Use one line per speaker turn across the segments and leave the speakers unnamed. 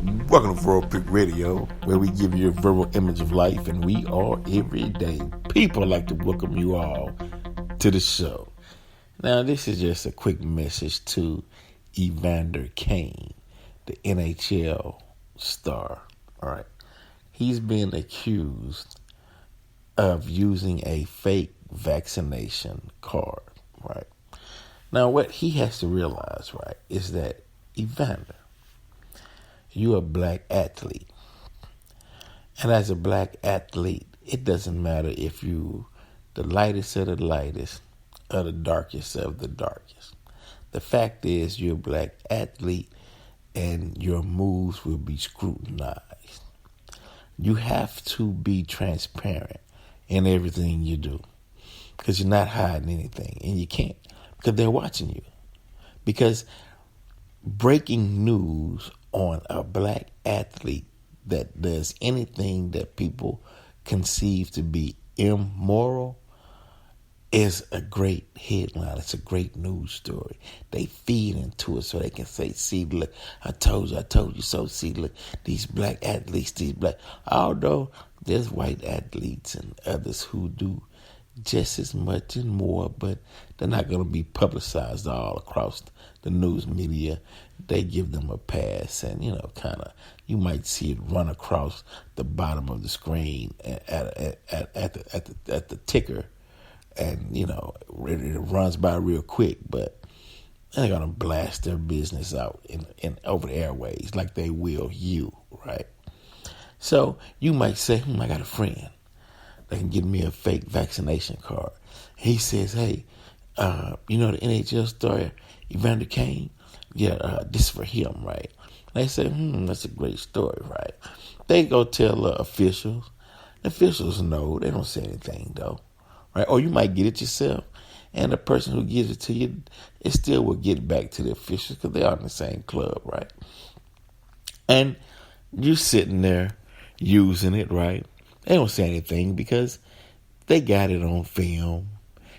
Welcome to Verbal Pick Radio, where we give you a verbal image of life, and we are everyday people. I'd like to welcome you all to the show. Now, this is just a quick message to Evander Kane, the NHL star. All right, he's been accused of using a fake vaccination card. Right now, what he has to realize, right, is that Evander, you're a black athlete. And as a black athlete, it doesn't matter if you the lightest of the lightest or the darkest of the darkest. The fact is you're a black athlete and your moves will be scrutinized. You have to be transparent in everything you do because you're not hiding anything, and you can't because they're watching you. Because breaking news on a black athlete that does anything that people conceive to be immoral is a great headline. It's a great news story. They feed into it so they can say, see, look, I told you so. See, look, these black athletes, although there's white athletes and others who do just as much and more, but they're not going to be publicized all across the news media. They give them a pass, and you might see it run across the bottom of the screen at the ticker, and it runs by real quick, but they're going to blast their business out in over the airways like they will you, right? So you might say, I got a friend that can give me a fake vaccination card. He says, hey, the NHL star Evander Kane? Yeah, this is for him, right? They say, that's a great story, right? They go tell officials. The officials know. They don't say anything, though, right? Or you might get it yourself, and the person who gives it to you, it still will get back to the officials because they are in the same club, right? And you're sitting there using it, right? They don't say anything because they got it on film.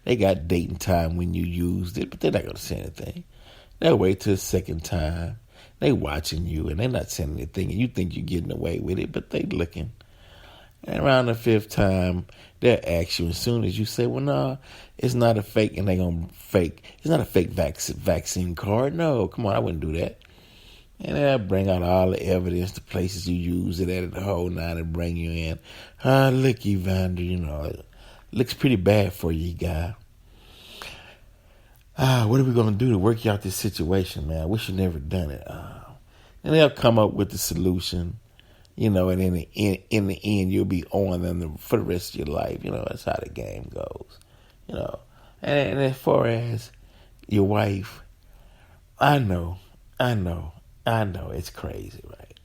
They got date and time when you used it, but they're not going to say anything. They'll wait till the second time. They watching you, and they're not saying anything, and you think you're getting away with it, but they looking. And around the fifth time, they'll ask you as soon as you say, well, no, it's not a fake, and they're going to fake. It's not a fake vaccine card. No, come on, I wouldn't do that. And they'll bring out all the evidence, the places you use it at, the whole nine, and bring you in. Look, Evander, it looks pretty bad for you, guy. What are we going to do to work you out this situation, man? I wish you never done it. And they'll come up with the solution, and in the end, you'll be on them for the rest of your life. That's how the game goes, And as far as your wife, I know, it's crazy, right?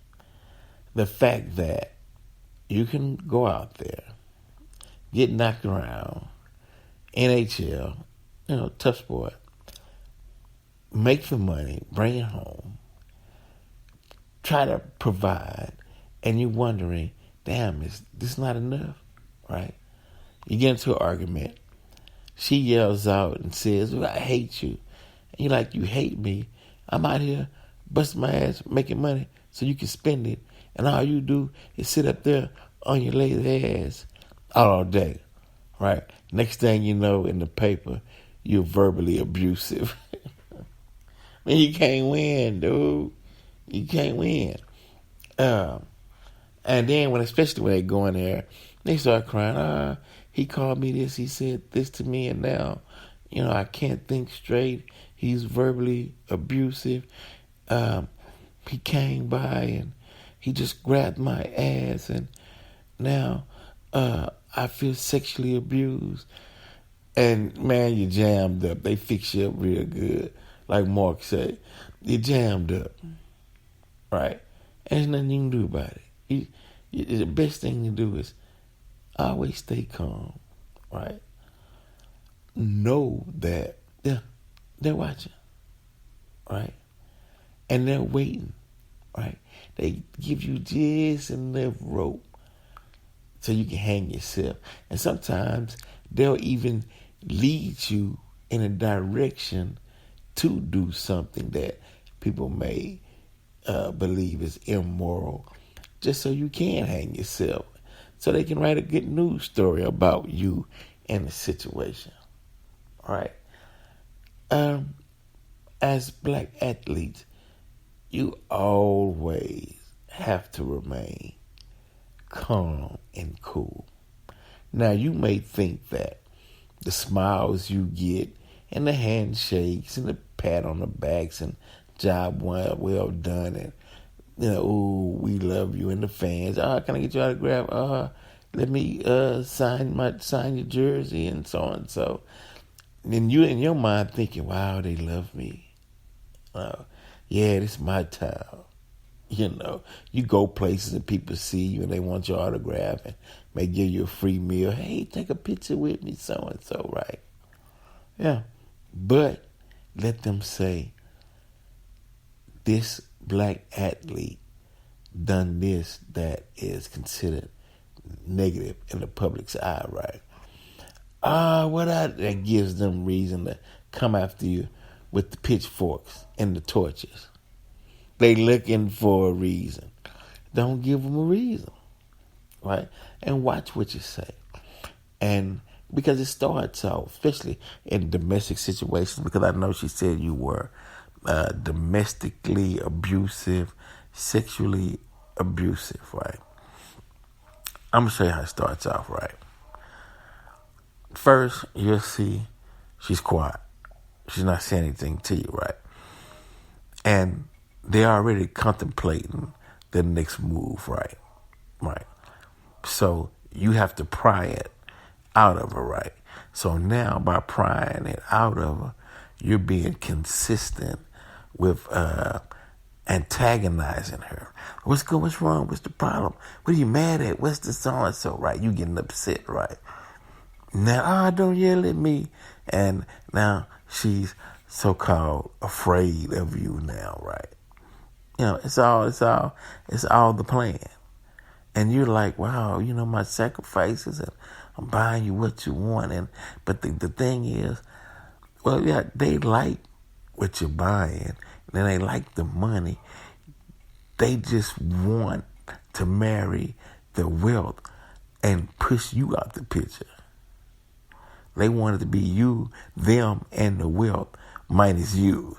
The fact that you can go out there, get knocked around, NHL, tough sport, make the money, bring it home, try to provide, and you're wondering, damn, is this not enough, right? You get into an argument. She yells out and says, well, I hate you. And you're like, you hate me? I'm out here busting my ass, making money so you can spend it. And all you do is sit up there on your lazy ass all day, right? Next thing you know, in the paper, you're verbally abusive. Man, you can't win, dude. You can't win. And then, especially when they go in there, they start crying. He called me this. He said this to me, and now, I can't think straight. He's verbally abusive. He came by and he just grabbed my ass, and now I feel sexually abused. And man, you jammed up. They fix you up real good. Like Mark said, you jammed up, right? And there's nothing you can do about it. The best thing to do is always stay calm, right? Know that they're watching, right? And they're waiting, right? They give you just enough rope so you can hang yourself. And sometimes they'll even lead you in a direction to do something that people may believe is immoral, just so you can hang yourself, so they can write a good news story about you and the situation. All right. As black athletes, you always have to remain calm and cool. Now, you may think that the smiles you get and the handshakes and the pat on the backs and job well done and ooh, we love you and the fans. Can I get your autograph? Let me sign your jersey and so on. So then you in your mind thinking, wow, they love me. Yeah, this is my time. You go places and people see you and they want your autograph and may give you a free meal. Hey, take a picture with me, so and so, right? Yeah. But let them say, this black athlete done this that is considered negative in the public's eye, right? That gives them reason to come after you with the pitchforks and the torches. They looking for a reason. Don't give them a reason, right? And watch what you say. And because it starts off, especially in domestic situations, because I know she said you were domestically abusive, sexually abusive, right? I'm going to show you how it starts off, right? First, you'll see she's quiet. She's not saying anything to you, right? And they're already contemplating the next move, right? Right. So you have to pry it out of her, right? So now by prying it out of her, you're being consistent with antagonizing her. What's good? What's wrong? What's the problem? What are you mad at? What's the so-and-so, right? You getting upset, right? Now, don't yell at me. And now she's so-called afraid of you now, right? It's all the plan. And you're like, wow, my sacrifices and I'm buying you what you want. But the thing is, well, yeah, they like what you're buying and they like the money. They just want to marry the wealth and push you out the picture. They want it to be you, them, and the wealth minus you.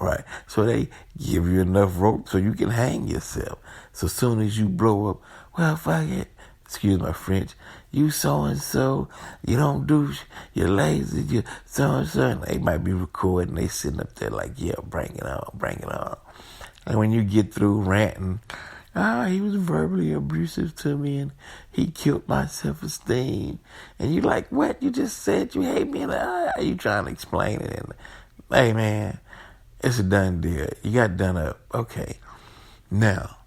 Right. So they give you enough rope so you can hang yourself. So soon as you blow up, well, fuck it. Excuse my French. You so-and-so, you don't do, you're lazy, you so-and-so. And they might be recording, they sitting up there like, yeah, bring it on, bring it on. And when you get through ranting, he was verbally abusive to me and he killed my self-esteem. And you're like, what? You just said you hate me? And you trying to explain it. And, hey, man, it's a done deal. You got done up. Okay. Now,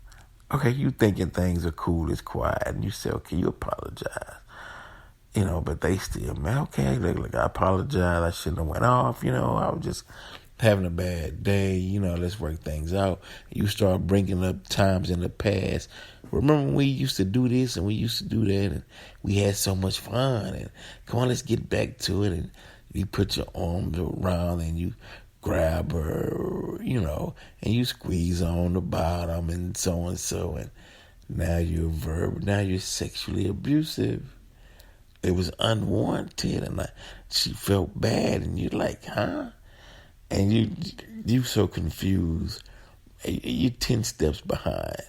you thinking things are cool, it's quiet, and you say, okay, you apologize. But they still, man, okay, look, I apologize. I shouldn't have went off. I was just having a bad day. Let's work things out. You start bringing up times in the past. Remember when we used to do this and we used to do that and we had so much fun and come on, let's get back to it. And you put your arms around and you grab her, and you squeeze on the bottom and so and so, and now you're sexually abusive. It was unwarranted, and she felt bad, and you're like, huh? And you so confused. You're 10 steps behind.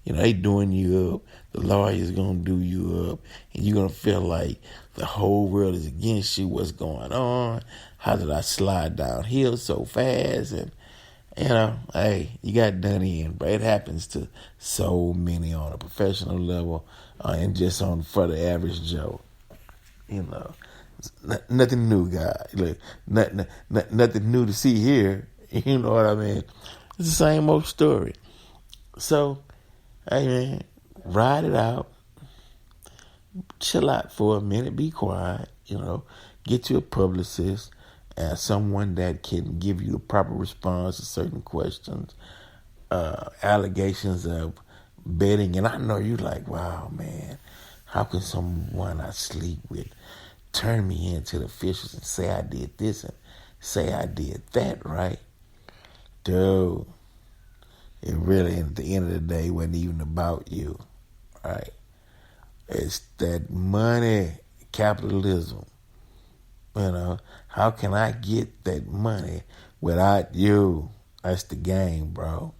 They doing you up. The lawyer's going to do you up. And you're going to feel like the whole world is against you. What's going on? How did I slide downhill so fast? And, hey, you got done in. But it happens to so many on a professional level and just for the average Joe. Nothing new, guys. Look, nothing new to see here. You know what I mean? It's the same old story. So, hey, man, ride it out. Chill out for a minute. Be quiet. Get you a publicist and someone that can give you the proper response to certain questions. Allegations of betting. And I know you're like, wow, man, how can someone I sleep with turn me into the officials and say I did this and say I did that, right? Dude, It really, at the end of the day, wasn't even about you, right? It's that money, capitalism. How can I get that money without you? That's the game, bro.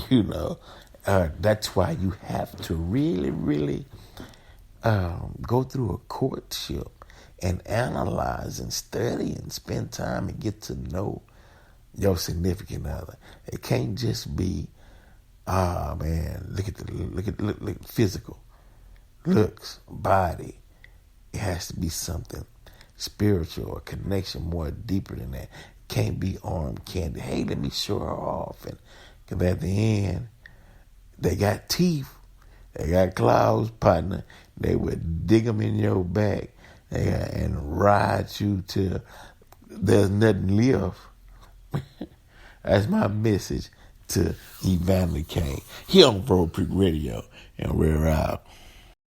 You know, that's why you have to really, really go through a courtship and analyze and study and spend time and get to know your significant other. It can't just be, man, look physical looks, body. It has to be something spiritual or connection more deeper than that. It can't be arm candy. Hey, let me show her off. And because at the end, they got teeth. They got claws, partner. They would dig them in your back and ride you till there's nothing left. That's my message to Evander Kane. Here on Verbal Creek Radio. And we're out.